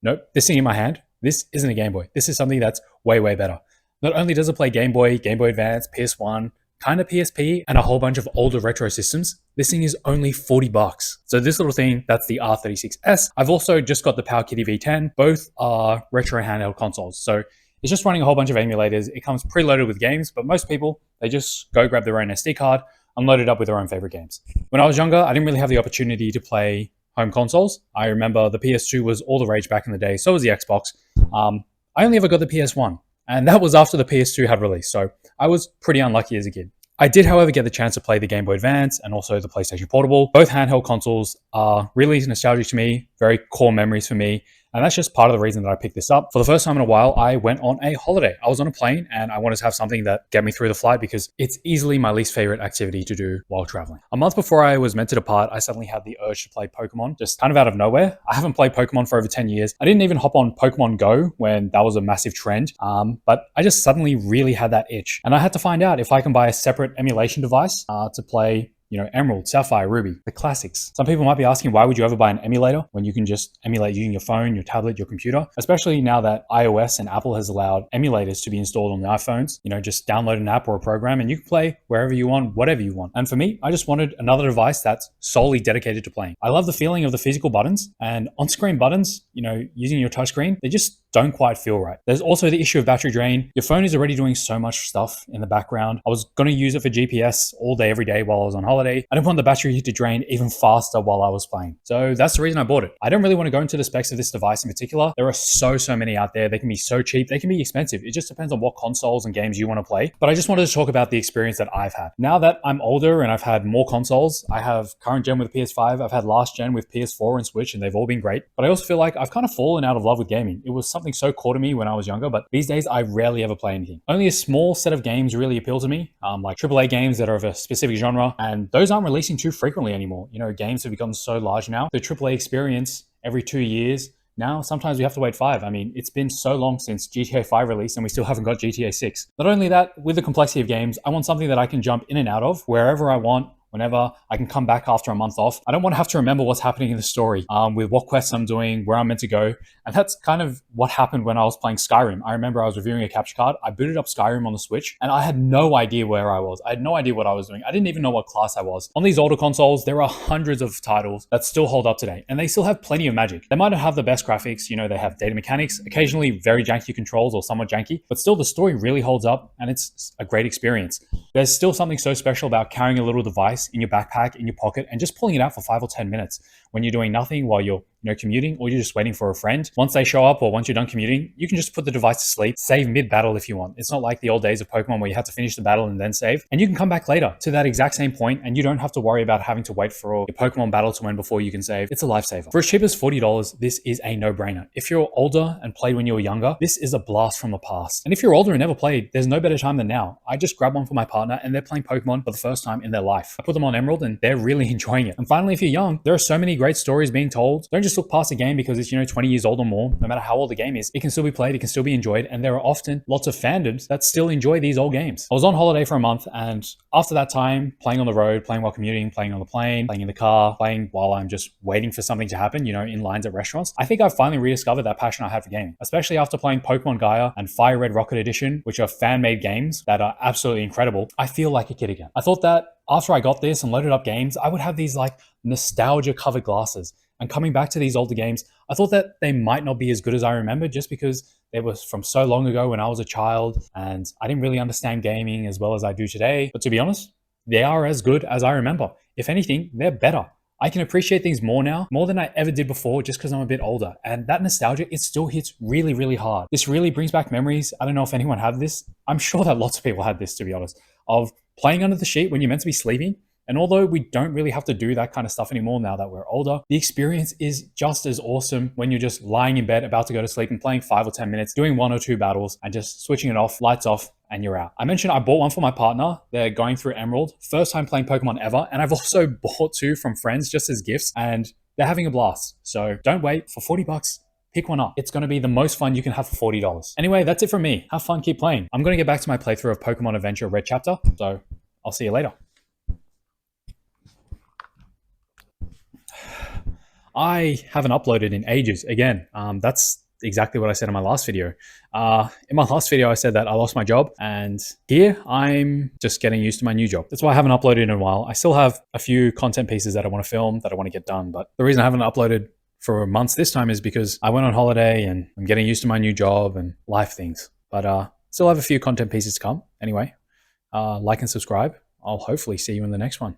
nope, this thing in my hand, this isn't a Game Boy. This is something that's way, way better. Not only does it play Game Boy, Game Boy Advance, PS1, kind of PSP, and a whole bunch of older retro systems, this thing is only 40 bucks. So this little thing, that's the R36s. I've also just got the Powkiddy v10. Both are retro handheld consoles. So it's just running a whole bunch of emulators. It comes preloaded with games, but most people, they just go grab their own SD card and load it up with their own favorite games. When I was younger, I didn't really have the opportunity to play home consoles. I remember the PS2 was all the rage back in the day. So was the Xbox. I only ever got the PS1. And that was after the PS2 had released, so I was pretty unlucky as a kid. I did, however, get the chance to play the Game Boy Advance and also the PlayStation Portable. Both handheld consoles are really nostalgic to me, very core memories for me, and that's just part of the reason that I picked this up. For the first time in a while, I went on a holiday. I was on a plane and I wanted to have something that get me through the flight because it's easily my least favorite activity to do while traveling. A month before I was meant to depart, I suddenly had the urge to play Pokemon, just kind of out of nowhere. I haven't played Pokemon for over 10 years. I didn't even hop on Pokemon Go when that was a massive trend, but I just suddenly really had that itch. And I had to find out if I can buy a separate emulation device to play Emerald, Sapphire, Ruby, the classics. Some people might be asking, why would you ever buy an emulator when you can just emulate using your phone, your tablet, your computer? Especially now that iOS and Apple has allowed emulators to be installed on the iPhones. Just download an app or a program and you can play wherever you want, whatever you want. And for me, I just wanted another device that's solely dedicated to playing. I love the feeling of the physical buttons, and on-screen buttons, using your touchscreen, they just don't quite feel right. There's also the issue of battery drain. Your phone is already doing so much stuff in the background. I was going to use it for GPS all day, every day while I was on holiday. I didn't want the battery to drain even faster while I was playing. So that's the reason I bought it. I don't really want to go into the specs of this device in particular. There are so many out there. They can be so cheap. They can be expensive. It just depends on what consoles and games you want to play. But I just wanted to talk about the experience that I've had. Now that I'm older and I've had more consoles, I have current gen with PS5. I've had last gen with PS4 and Switch, and they've all been great. But I also feel like I've kind of fallen out of love with gaming. It was something so core to me when I was younger, but these days I rarely ever play anything. Only a small set of games really appeal to me, like AAA games that are of a specific genre, and those aren't releasing too frequently anymore. Games have become so large now. The AAA experience every 2 years, now sometimes we have to wait 5. I mean, it's been so long since GTA 5 released and we still haven't got GTA 6. Not only that, with the complexity of games, I want something that I can jump in and out of wherever I want, whenever. I can come back after a month off. I don't want to have to remember what's happening in the story, with what quests I'm doing, where I'm meant to go. And that's kind of what happened when I was playing Skyrim. I remember I was reviewing a capture card. I booted up Skyrim on the Switch and I had no idea where I was. I had no idea what I was doing. I didn't even know what class I was. On these older consoles, there are hundreds of titles that still hold up today, and they still have plenty of magic. They might not have the best graphics, they have data mechanics, occasionally very janky controls or somewhat janky, but still the story really holds up and it's a great experience. There's still something so special about carrying a little device in your backpack, in your pocket, and just pulling it out for 5 or 10 minutes when you're doing nothing while you're commuting, or you're just waiting for a friend. Once they show up or once you're done commuting, you can just put the device to sleep, save mid-battle if you want. It's not like the old days of Pokemon where you have to finish the battle and then save. And you can come back later to that exact same point and you don't have to worry about having to wait for your Pokemon battle to end before you can save. It's a lifesaver. For as cheap as $40, this is a no-brainer. If you're older and played when you were younger, this is a blast from the past. And if you're older and never played, there's no better time than now. I just grabbed one for my partner and they're playing Pokemon for the first time in their life. I put them on Emerald and they're really enjoying it. And finally, if you're young, there are so many great stories being told. Don't just look past a game because it's 20 years old or more. No matter how old the game is, it can still be played, it can still be enjoyed, and there are often lots of fandoms that still enjoy these old games. I was on holiday for a month, and after that time, playing on the road, playing while commuting, playing on the plane, playing in the car, playing while I'm just waiting for something to happen, in lines at restaurants, I think I've finally rediscovered that passion I had for gaming, especially after playing Pokemon Gaia and Fire Red Rocket Edition, which are fan-made games that are absolutely incredible. I feel like a kid again. I thought that after I got this and loaded up games, I would have these nostalgia covered glasses. And coming back to these older games, I thought that they might not be as good as I remember just because they were from so long ago when I was a child and I didn't really understand gaming as well as I do today. But to be honest, they are as good as I remember. If anything, they're better. I can appreciate things more now, more than I ever did before, just because I'm a bit older. And that nostalgia, it still hits really, really hard. This really brings back memories. I don't know if anyone had this. I'm sure that lots of people had this, to be honest, of playing under the sheet when you're meant to be sleeping. And although we don't really have to do that kind of stuff anymore now that we're older, the experience is just as awesome when you're just lying in bed about to go to sleep and playing 5 or 10 minutes, doing 1 or 2 battles and just switching it off, lights off, and you're out. I mentioned I bought one for my partner. They're going through Emerald. First time playing Pokemon ever. And I've also bought 2 from friends just as gifts, and they're having a blast. So don't wait. For 40 bucks, pick one up. It's going to be the most fun you can have for $40. Anyway, that's it from me. Have fun, keep playing. I'm going to get back to my playthrough of Pokemon Adventure Red Chapter. So I'll see you later. I haven't uploaded in ages. Again, that's exactly what I said in my last video. In my last video, I said that I lost my job, and here I'm just getting used to my new job. That's why I haven't uploaded in a while. I still have a few content pieces that I want to film, that I want to get done, but the reason I haven't uploaded for months this time is because I went on holiday and I'm getting used to my new job and life things. But still have a few content pieces to come. Anyway, like and subscribe. I'll hopefully see you in the next one.